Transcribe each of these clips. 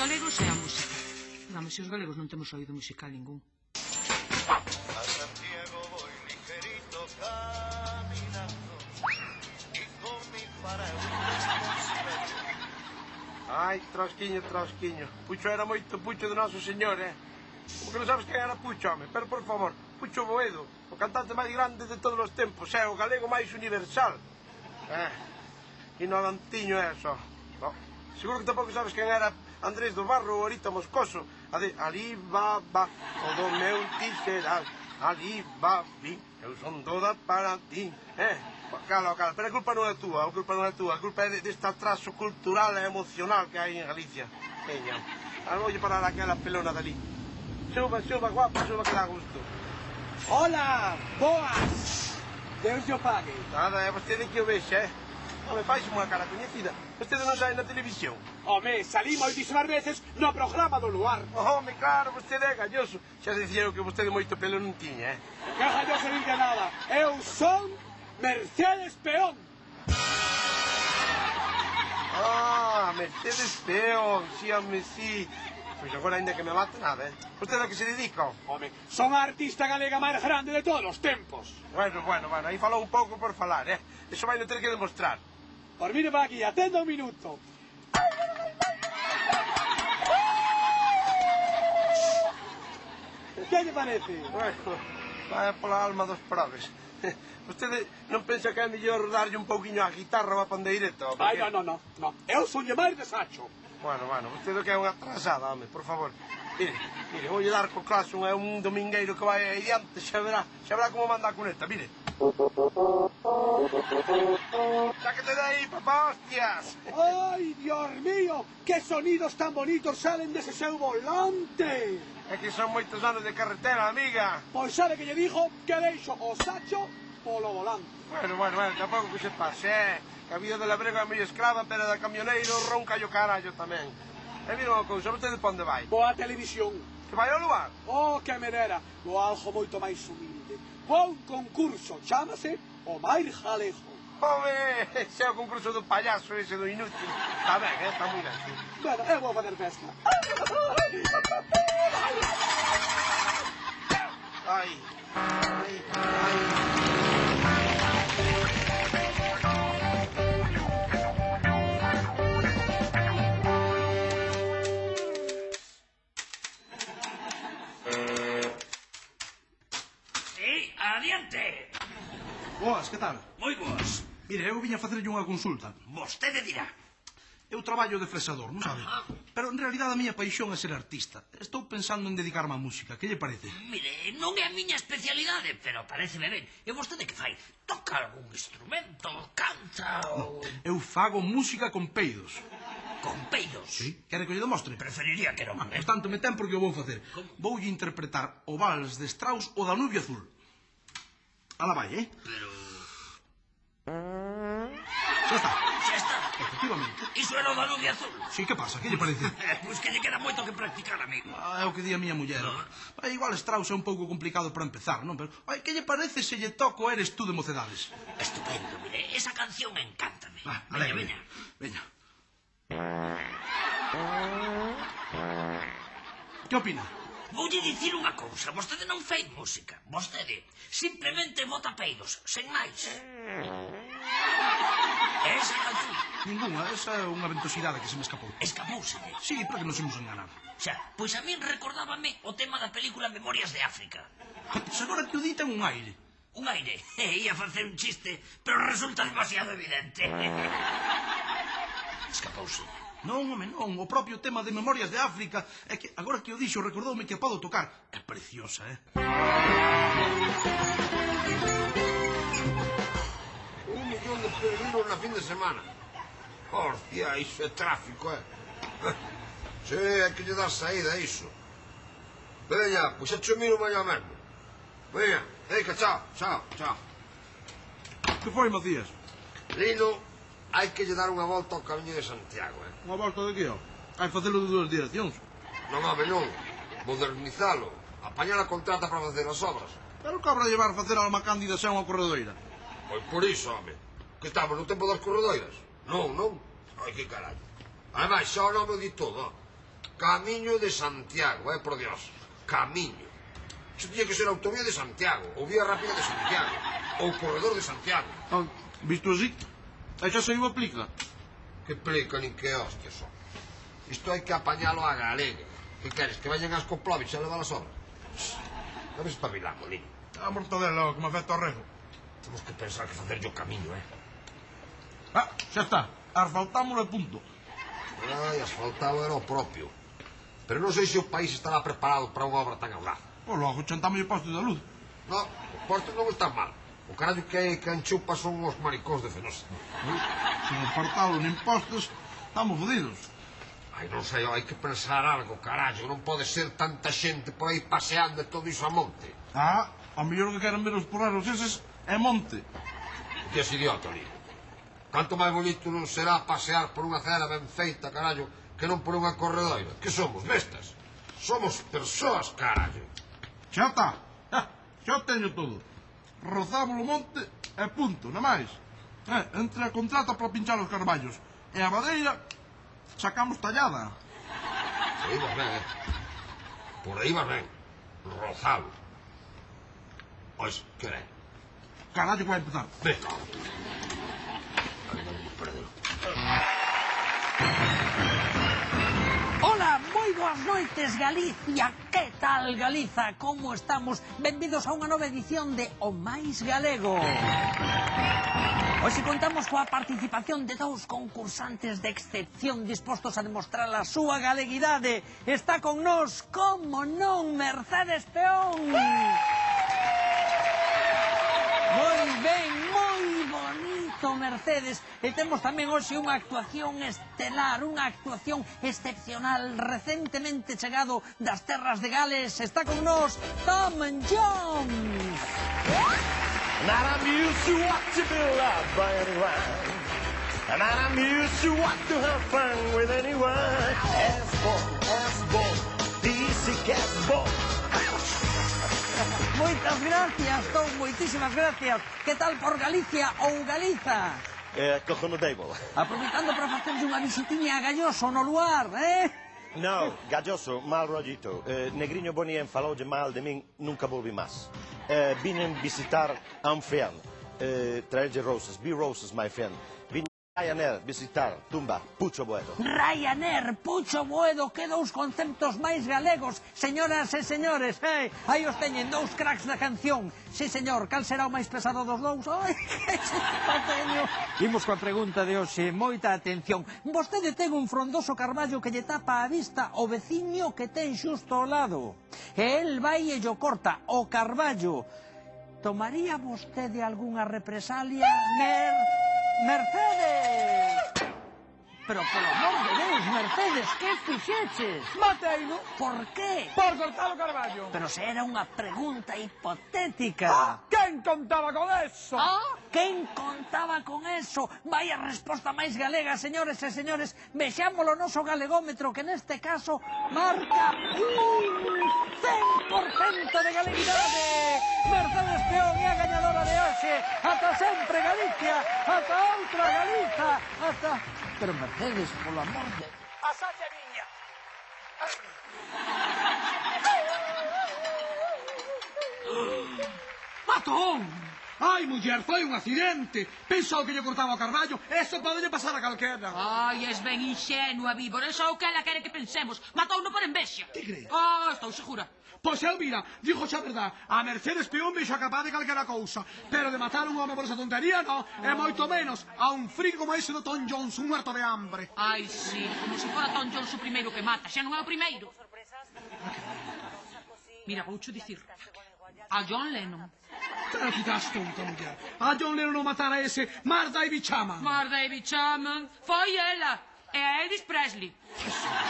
galegos e a música. Dame, se os galegos non temos oído musical ningún. A Santiago voy ligerito caminando y con mi paraguas. Ai, Trosquiño, Trosquiño. Pucho era moito Pucho de Noso Señor, Como que non sabes quen era Pucho, home? Pero, por favor, Pucho Boedo, o cantante máis grande de todos os tempos, o galego máis universal. Ignorantiño é só. Seguro que tampouco sabes quen era Andrés do Barro ou Arita Moscoso. A de Alibaba, o do meu tixeral. Alibabi, eu son toda para ti. Cala, pero a culpa non é túa, a culpa é deste atraso cultural e emocional que hai en Galicia. Veña, voulle parar aquela pelona dali. Suba, guapa, suba que dá gusto. Hola, boas! Deus yo pague. Nada, é vostede que o vexe, Home, faixe unha cara coñecida. Vostede non sai na televisión. Home, salí moitísimas veces no programa do Luar. Home, claro, vostede é galloso. Xa dicieron que vostede moito pelo non tiña, Que galloso nin que nada. Eu son Mercedes Peón. Mercedes Peón, sí, home, sí. Pois agora, ainda que me mate, nada, Vostede a que se dedica? Home, son a artista galega máis grande de todos os tempos. Bueno, aí falou un pouco por falar, Eso vai non ter que demostrar. Por mire para aquí, atenda un minuto. Que lle parece? Bueno, vai pola alma dos probes. Vostede non pensa que é mellor darlle un pouquiño á guitarra ou á pandeireta? Ai, non. Eu son lle máis de sacho. Bueno, vostede que é unha atrasada, home, por favor. Mire, voulle dar co clase é un domingueiro que vai aí diante, xa verá como manda a cuneta, mire. Sáquete de aí, papá, hostias. Ai, Dios mío, que sonidos tan bonitos salen dese seu volante. É que son moitos anos de carretera, amiga. Pois sabe que lle dixo que deixo o sacho polo volante. Bueno, tampouco que se pase, Que a vida de labrego é moi escrava, pero da camioneiro ronca o carallo tamén. Mira unha cousa, vostede pa onde vai? Vou á televisión. Que vai ao lugar? Oh, que me dera. Vou a algo moito máis humilde. Vou a un concurso, chámase O Máis Jalejo. Home, ese é o concurso do payaso ese do inútil. Está ben, está moi ben, sí. Bueno, eu vou fazer festa. Ai. Adiante. Boas, que tal? Moi boas. Mire, eu viña facerlle unha consulta. Vostede dirá. Eu traballo de fresador, non sabe? Pero en realidad a miña paixón é ser artista. Estou pensando en dedicarme á música. Que lle parece? Mire, non é a miña especialidade, pero pareceme ben. E vostede que fai? Toca algún instrumento? Canta ou... Eu fago música con peidos. Con peidos? Sí? Quere que lle demostre? Preferiría que non. Pois tanto me ten porque o vou facer. Voulle interpretar o vals de Strauss o Danubio Azul. Ala vai, Pero... Xa está. Xa está. Efectivamente. Iso era o Danubio Azul. Sí, que pasa? Que lle parece? Pois que lle queda moito que practicar, amigo. É o que di a miña muller. Igual Strauss é un pouco complicado para empezar, non? Pero, que lle parece se lle toco Eres tú de Mocedades? Estupendo, mire, esa canción encántame. Veña. Que opina? Voulle dicir unha cousa, vostede non fai música. Vostede simplemente bota peidos, sen máis. Esa canción. Ninguna, esa é unha ventosidade que se me escapou. Escapouselle? Sí, para que nos imos enganar. Xa, pois a min recordábame o tema da película Memorias de África. Pois agora que o di ten un aire. Un aire? Ia facer un chiste, pero resulta demasiado evidente. Escapouselle. Non, home, non, o propio tema de Memorias de África é que, agora que o dixo, recordoume que a podo tocar. É preciosa, Un millón de peregrinos na fin de semana. Hostia, iso é tráfico, Sí, hai que lle dar saída a iso. Veña, pois echo miro mañá mesmo. Veña, eica, chao. Que foi, Macías? Lino, hai que lle dar unha volta ao camiño de Santiago, Unha volta de que, Hai facelo de dúas direccións. Non, home, non. Modernizalo. Apañar a contrata para facer as obras. Pero cabra llevar facer a Alma Cándida xa unha corredoira. Pois por iso, home. Que estamos no tempo das corredoiras? Non. Ai, que carallo. Ademais, xa o nome di todo, Camiño de Santiago, por Dios. Camiño. Iso tiña que ser a autovía de Santiago, ou vía rápida de Santiago, ou corredor de Santiago. Visto así, xa se o aplica. Que plica nin que hostia son. Isto hai que apañalo a galega. Que queres, que vayan as Koplovich a levar as obras? Debes espabilado, niño. A mortadela, como afecta ao rego. Temos que pensar que facer yo camiño, Xa está. Asfaltámoslo e punto. Ai, asfaltado era o propio. Pero non sei se o país estará preparado para unha obra tan audaz. Pois logo chantamos o poste da luz. No, os postes non están mal. O carallo que hai que enchupa son os maricóns de Fenosa. Sin asfaltalo nin postes, estamos fodidos. Ai, non sei, hai que pensar algo, carallo. Non pode ser tanta xente por aí paseando e todo iso a monte. A mellor que queren ver os porreros eses é monte. Que es idiota, ali. Canto máis bonito non será pasear por unha acera ben feita, carallo, que non por unha corredoira. Que somos, bestas? Somos persoas, carallo. Xa está. Xa teño todo. Rozamos o monte e punto, na máis. Entre a contrata para pinchar os carballos e a madeira, sacamos tallada. Por aí vas ben, Por aí vas ben. Rozalo. Pois, que é? Carallo que vai empezar. Venga. Ai, non me perdeu. Ola, moi boas noites, Galicia. Que tal, Galiza? Como estamos? Benvidos a unha nova edición de O Máis Galego. Hoxe contamos coa participación de dous concursantes de excepción dispostos a demostrar a súa galeguidade. Está con nós, como non, Mercedes Peón. Moi ben, moi bonito, Mercedes. E temos tamén hoxe unha actuación estelar, unha actuación excepcional, recentemente chegado das terras de Gales. Está con nós Tom Jones. And I'm used to what to build up by anyone. And I'm used to what to have fun with anyone. S-Ball, DC Cast-Ball. Moitas gracias, Tom, moitísimas gracias. Que tal por Galicia ou Galiza? Cojonudable. Aproveitando para facerlle unha visitiña a Galloso no lugar, No, Galloso, mal rollito. Negriño Bonien faloulle mal de min, nunca volvi más. Vinen visitar a un friend. Traerlle rosas, be roses, my friend. Vinen a Ryanair visitar Tumba, Pucho Boedo. Ryanair, Pucho Boedo, que dous conceptos máis galegos, señoras e señores. Aí os teñen dous cracks da canción. Sí, señor, cal será o máis pesado dos dous? Ai, que teño. Imos coa pregunta de hoxe, moita atención. Vostede ten un frondoso carballo que lle tapa a vista o veciño que ten xusto ao lado. E el vai e llo corta o carballo. Tomaría vostede algunha represalia? Mercedes! Pero, polo amor de Deus, Mercedes, que fixeches? Mateino Por qué? por cortar o carballo. Pero se era unha pregunta hipotética. Quen contaba con eso? Quen contaba con eso? Vaya resposta máis galega, señores e señores. Vexámolo o noso galegómetro, que neste caso marca un 100% de galeguidade. Mercedes Peón é a gañadora de hoxe. Ata sempre, Galicia. Ata outra Galiza. Ata... Pero Mercedes, polo amor de... A salle miña. Matón! Ai, muller, foi un accidente. Pensou que lle cortaba o carballo. Eso pode pasar a calquera. Ai, es ben inxenua, Víbor. Eso é o que ela quere que pensemos. Matouno por envexa. Ti crees? Estou segura. Pois Elvira, dijo xa verdad. A Mercedes Peón vexo capaz de calquera cousa. Pero de matar un home por esa tontería, no. E moito menos a un frico como ese do Tom Jones, un muerto de hambre. Ai, sí, como se fora Tom Jones o primeiro que mata. Xa non é o primeiro. Mira, voucho dicir. A John Lennon. Pero ti das tonta, muller. A John Lennon non matara ese Marda e Bichama. Marda e Bichaman. Foi ela. E a Elvis Presley.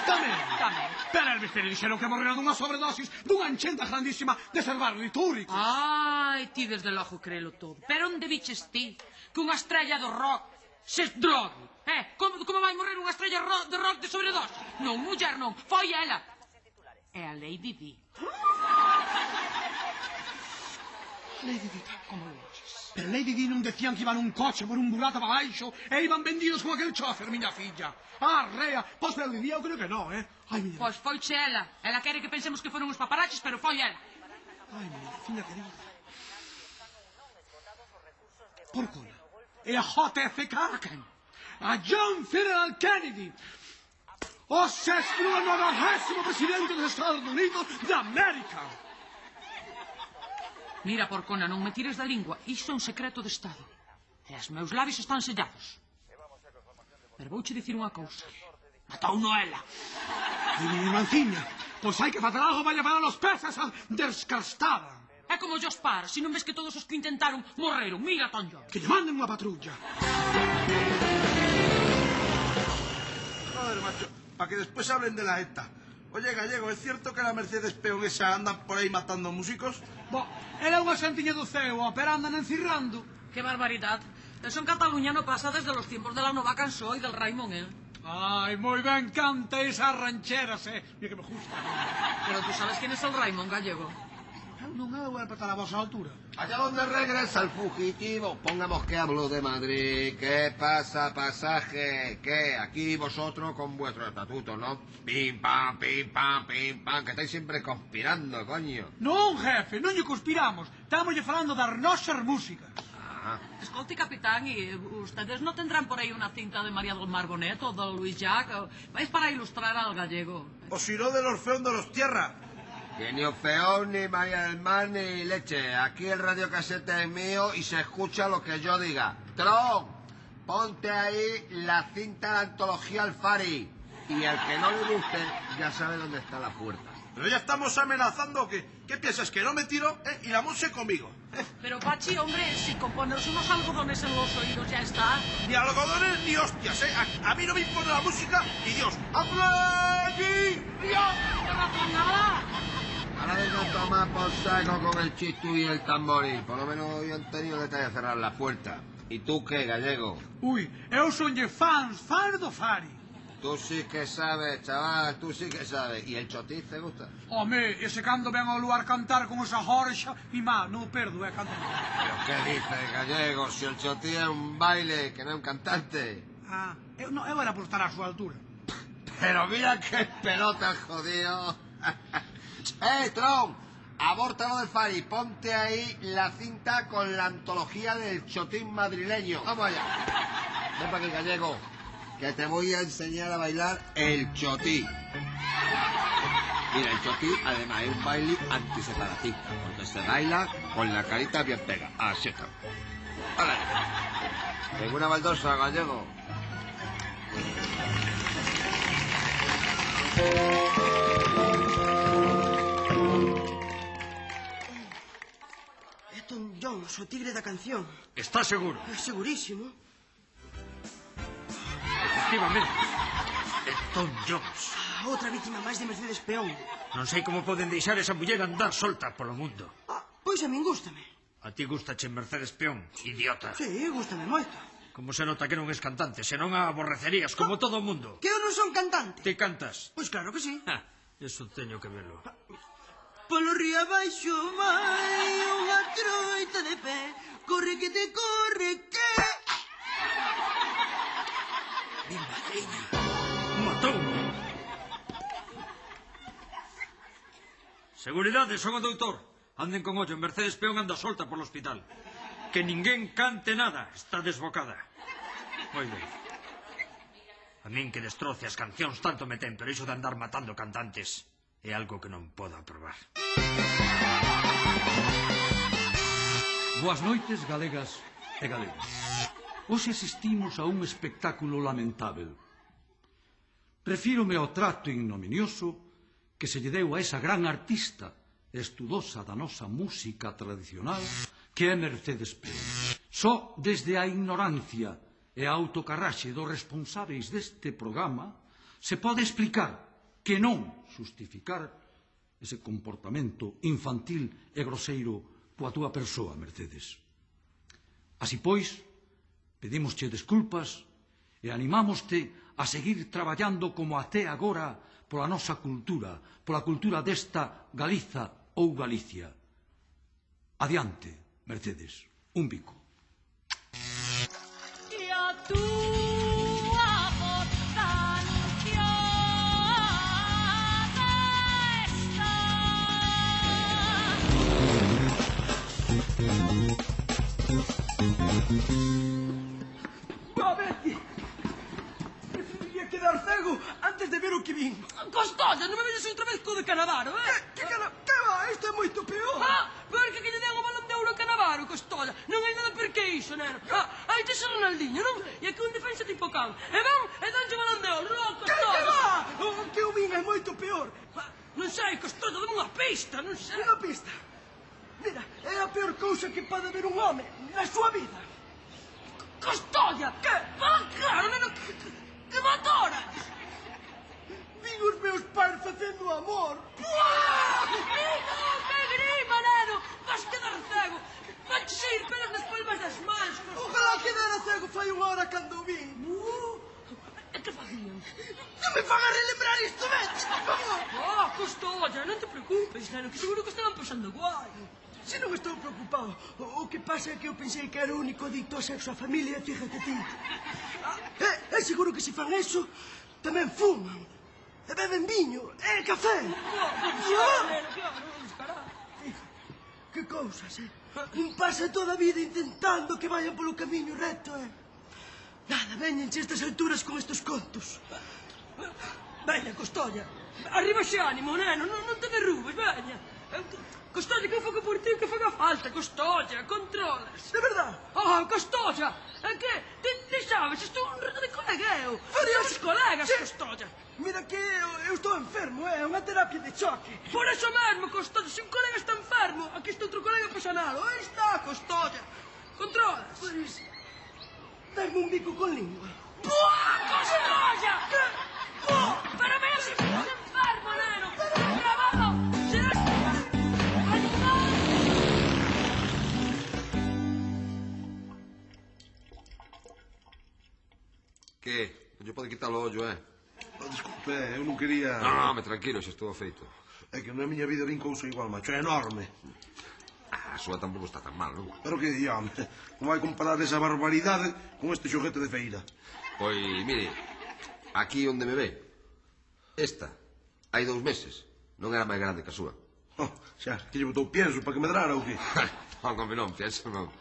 Tamén. Tamén. Pero Elvis Presley dixeron que morrera dunha sobredosis dunha enchenta grandísima de ser barbitúrico. Ai, ti desde logo crelo todo. Pero onde biches ti que unha estrella do rock se drogue? Como vai morrer unha estrella de rock de sobredosis? Non, muller, non. Foi ela. É a Lady Di. Lady Di. Como lo oyes? Pero Lady Di non decían que iban un coche por un burato para baixo e iban vendidos con aquel chofer, miña filla. Ah, rea, pois pero Lady Di eu creo que non, Ai, miña... Pois foiche ela. Ela quere que pensemos que foron os paparaches, pero foi ela. Ai, miña filla querida. Porcona. E a JFK? A John Fitzgerald Kennedy. O 69º presidente dos Estados Unidos de América. Mira, porcona, non me tires da lingua. Iso é un secreto de Estado. E os meus labios están sellados. Pero vouche dicir unha cousa. Matou Noela. E miña irmanciña, pois hai que facer algo para llevar a los peces a descastada. É como os par, se non ves que todos os que intentaron morreron. Mira, Tonjo. Que lle manden unha patrulla. Joder, macho, para que después hablen de la ETA. Oye, Gallego, ¿es cierto que la Mercedes Peón esa anda por ahí matando músicos? Bo, ela é unha santiña do ceo, pero andan encirrando. Qué barbaridad. Eso en Cataluña no pasa desde los tiempos de la Nova Cançó y del Raimon, Ai, moi ben canta esas rancheras, Mira que me gusta. Pero tú sabes quién es el Raimon, Gallego. Eu non é vou apertar a vosa altura. Allá donde regresa el fugitivo, pongamos que hablo de Madrid. ¿Qué pasa, pasaje? ¿Qué? Aquí vosotros con vuestro estatuto, ¿no? Pim, pam, que estáis siempre conspirando, coño. Non, jefe, non lle conspiramos. Estamos falando das nosas músicas. Escolti, capitán, y ustedes no tendrán por ahí una cinta de María del Mar Bonet o de Luis Jacques. Es para ilustrar al gallego. O si no, del Orfeón de los Tierra. Que ni Orfeón, ni María del Mar, ni leche. Aquí el radiocasete es mío y se escucha lo que yo diga. Tron, ponte ahí la cinta de antología Alfari. Y el que no le guste ya sabe dónde está la puerta. Pero ya estamos amenazando que... ¿Qué piensas, que no me tiro? Y la música conmigo. Pero, Pachi, hombre, si con ponerse unos algodones en los oídos ya está. Ni algodones ni hostias, A mí no me impone la música y Dios. ¡Aplaudir! ¡Dios! ¡No razón nada! Ahora vengo a tomar por saco con el chistu y el tamboril. Por lo menos hoy han tenido detalle de cerrar la puerta. ¿Y tú qué, gallego? Ui, eu sonlle fans do Fari. Tú sí que sabes, chaval, tú sí que sabes. ¿Y el chotis te gusta? Home, ese cando ven ao lugar cantar con esa jorxa, mi má, non perdo, canta. ¿Pero qué dices, gallego? Si el chotis es un baile, que no es un cantante. Ah, eu era por estar a súa altura. Pero mira qué pelota, jodido. Tron, aborta lo del Fari. Ponte ahí la cinta con la antología del chotín madrileño. Vamos allá. Ven para aquí, gallego, que te voy a enseñar a bailar el chotí. Mira, el chotí además es un baile antiseparatista, porque se baila con la carita bien pega. Así está. ¡Hala! Tengo una baldosa, gallego. Elton John, o tigre da canción. Está seguro? Segurísimo. Efectivamente. Elton Jones. Outra vítima máis de Mercedes Peón. Non sei como poden deixar esa muller andar solta polo mundo. Pois a min gústame. A ti gustache Mercedes Peón, idiota. Sí, gústame moito. Como se nota que non es cantante, senón a aborrecerías, como todo o mundo. Que eu non son cantante. Ti cantas? Pois claro que sí. Eso teño que verlo. Polo río abaixo vai unha troita de pé. Corre que te corre que... Ben madriña. Matoume. Seguridade, son o doutor. Anden con ollo, Mercedes Peón anda solta polo hospital. Que ninguén cante nada, está desbocada. Moi ben. A min que destroce as cancións tanto me ten, pero iso de andar matando cantantes é algo que non podo aprobar. Boas noites, galegas e galegos. Hoxe asistimos a un espectáculo lamentável. Refírome ao trato ignominioso que se lle deu a esa gran artista estudosa da nosa música tradicional que é Mercedes Peón. Só desde a ignorancia e a autocarraxe dos responsáveis deste programa se pode explicar, que non justificar, ese comportamento infantil e groseiro coa túa persoa, Mercedes. Así pois, pedimosche desculpas e animámoste a seguir traballando como até agora pola nosa cultura, pola cultura desta Galiza ou Galicia. Adiante. Mercedes, un bico. E a túa potenciada está. Va, Betty! Preferiría quedar cego antes de ver o que vin. Costolla, non me vedes outra vez co de Canavaro, Que va? Isto é moito peor. Porque que lle den o balón de ouro a Canavaro, Costolla. Non hai nada per que iso, neno. Hai tes o Ronaldinho, non? E aquí un defensa tipo can. E van e danlle o balón de ouro, non, Costolla? Que va? O que eu vin é moito peor. Non sei, Costolla, dame unha pista, non sei. Unha pista. Mira, é a peor cousa que pode ver un home na súa vida. Costolla! Que? Fala claro, neno, que matoras! Vin os meus pais facendo amor. Que grima, neno! Vas quedar cego! Vanche sair pelos nas palmas das mans, Costolla! Ojalá quedara cego fai unha hora cando o vin. E que facían? Non me fan a relembrar isto, vete, por favor. Costolla, non te preocupes, neno, que seguro que estaban pasando guai. Se non estou preocupado, o que pasa é que eu pensei que era o único adicto ao sexo a familia, fíjate ti. É seguro que se fan eso, tamén fuman, e beben viño, e café. Que cousas, Un pasa toda a vida intentando que vayan polo camiño recto, Nada, veñenche estas alturas con estes contos. Veña, Costolla, arriba xe ánimo, neno, non te derrubes, veña. Costolla, que faga por ti que faga falta, Costolla, controlas. De verdad? Costolla, é que, ti sabes, estou un rato de colegueo. Somos colegas, Costolla. Mira que eu estou enfermo, é unha terapia de choque. Por eso mesmo, Costolla, se un colega está enfermo, aquí está outro colega para sanalo. Aí está, Costolla. Controlas. Pois, dame un bico con lingua. Buah, Costolla! Pero mira si estás enfermo, neno. Grabado, serás... Que? Non lle pode quitar o ollo, Desculpe, eu non quería... Non, tranquilo, xa estou feito. É que na miña vida vin cousa igual, macho, é enorme. A súa tampouco está tan mal, non? Pero que di, home, non vai comparar esa barbaridade con este xoguete de feira. Pois, mire, aquí onde me ve, esta, hai 2 meses, non era máis grande que a súa. Xa, que lle botou pienso para que medrara ou que? Non, pienso non.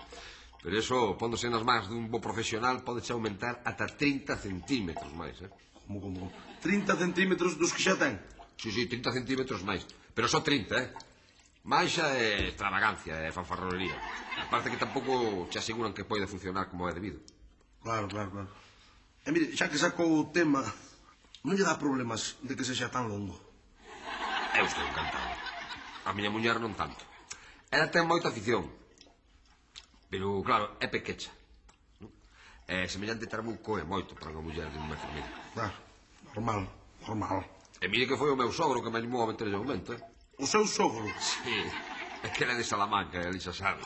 Pero eso, póndose nas mans dun bo profesional, podeche aumentar ata 30 centímetros máis, Como? 30 centímetros dos que xa ten? Sí, 30 centímetros máis. Pero só 30, Mais xa é extravagancia, é fanfarronería. Aparte que tampouco te aseguran que pode funcionar como é debido. Claro. E mire, xa que sacou o tema, non lle dá problemas de que sexa tan longo? Eu estou encantado. A miña muller non tanto. Ela ten moita afición. Pero, claro, é pequecha. É semellante trabuco é moito para unha muller de unha enfermeira. Claro, normal. E mire que foi o meu sogro que me animou a meter ese aumento, O seu sogro? Sí, é que era de Salamanca, ali xa sabe.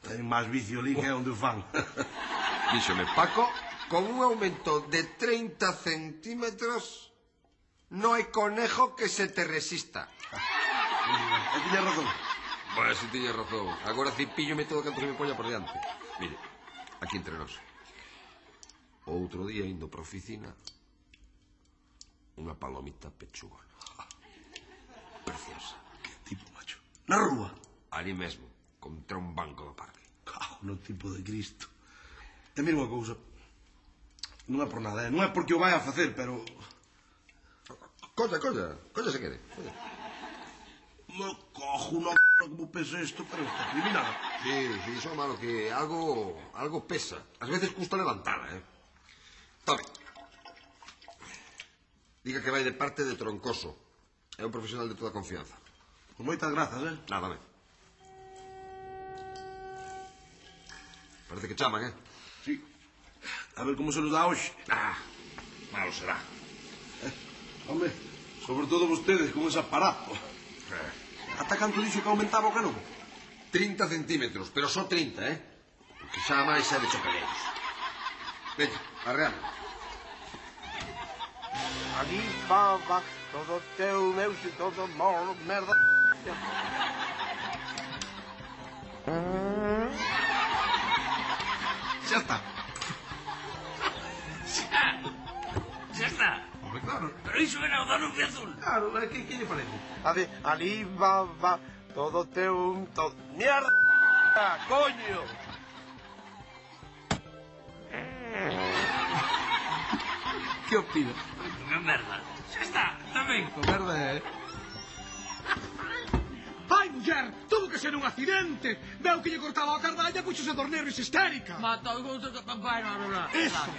Ten máis vicio ali que é onde o fan. Díxome, Paco, con un aumento de 30 centímetros non hai conejo que se te resista. E tiña razón. Pois si tiña razón. Agora cipíllome todo canto se me poña por diante. Mire, aquí entre nós. Outro día, indo para a oficina, unha palomita pechugona. Preciosa. Que tipo, macho? Na rúa? Ali mesmo, contra un banco do parque. No tipo de Cristo. E mira unha cousa. Non é por nada, non é porque o vai a facer, pero... Colla se quede. Me cojo unha como pesa isto, pero está criminal. Sí, só malo que algo pesa. Ás veces custa levantala, Tome. Diga que vai de parte de Troncoso. É un profesional de toda confianza. Moitas grazas, Nada, ben. Parece que chaman, Sí. A ver como se nos dá hoxe. Malo será. Home, sobre todo vostedes con ese aparato. Ata canto dixo que aumentaba o canon? 30 centímetros, pero só 30, Que xa máis é de chocaleiros. Veña, arreame. Ali baba, todo teu, meu, e todo morro, merda. Xa está. Xa está. Hombre, claro. Pero iso era o Danubio Azul. Claro, que lle parece? Alibaba, todo teu... Mierda, coño! Que opina? Unha merda. Xa está, tamén. A merda é... Ai, muller, tuvo que ser un accidente. Veu que lle cortaba a cardalla e puxose a dos nervios histérica. Mata, bueno, Eso.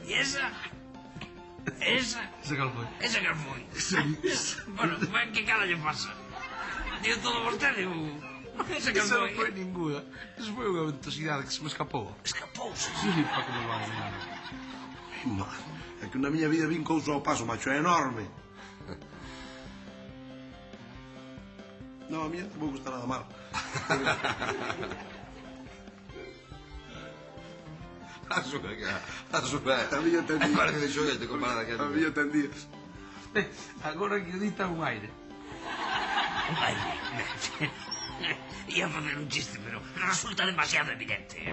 E esa? Esa? Esa cal foi? Esa que foi. Sí. Bueno, ben que cara lle pasa. Digo todo vostede, esa que Esa non foi. foi ninguna. Esa foi unha ventosidade que se me escapou. Escapouse. Sí, para que me vai enganar. É que na miña vida vin cousa ao paso, macho, é enorme. Non, a miña tampouco está nada mal. A súa, a miña ten días. Parece de xoguete comparada que a miña ten días. Agora que dita un aire. Un aire. Ia facer un chiste, pero resulta demasiado evidente.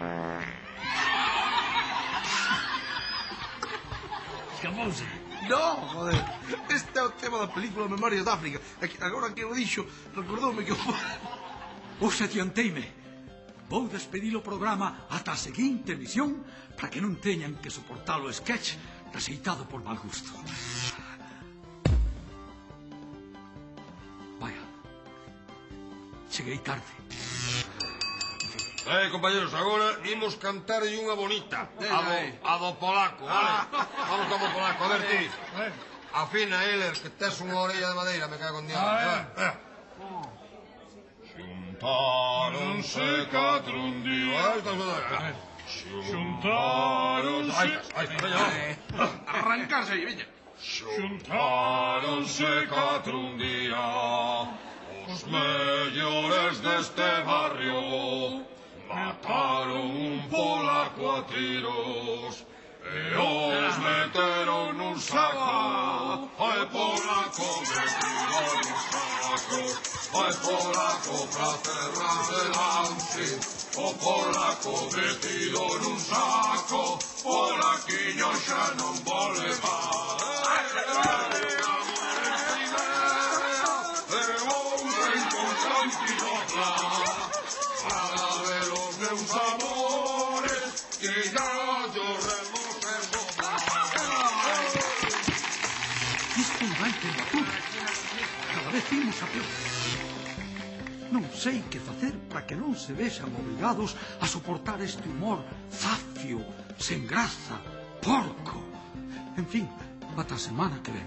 Escapouse. No, joder, este é o tema da película Memorias de África. É que agora que o dixo, recordoume que o... Os adianteime. Vou despedir o programa ata a seguinte emisión para que non teñan que soportar o sketch receitado por mal gusto. Vaya, cheguei tarde. Compañeros, agora imos cantarlle unha bonita. A do polaco, vale? Vamos como polaco, a ver ti. Afina, Heller, que tes unha orella de madeira, me cago en diablo. Xuntáronse catro un día... Xuntáronse... Arrancarse aí, veña. Xuntáronse catro un día os mellores deste barrio. Mataron un polaco a tiros e os meteron nun saco. Ai, polaco metido nun saco. Ai, polaco pra cerrar delante. O polaco metido nun saco. Polaquiño xa non volve máis. E ouven con tranquilidade para ver os meus amores que ya lloremos en Isto vai temperatura. Cada vez imos a peor. Non sei que facer para que non se vexan obrigados a soportar este humor zafio, sen graza, porco. En fin, ata a semana que ven.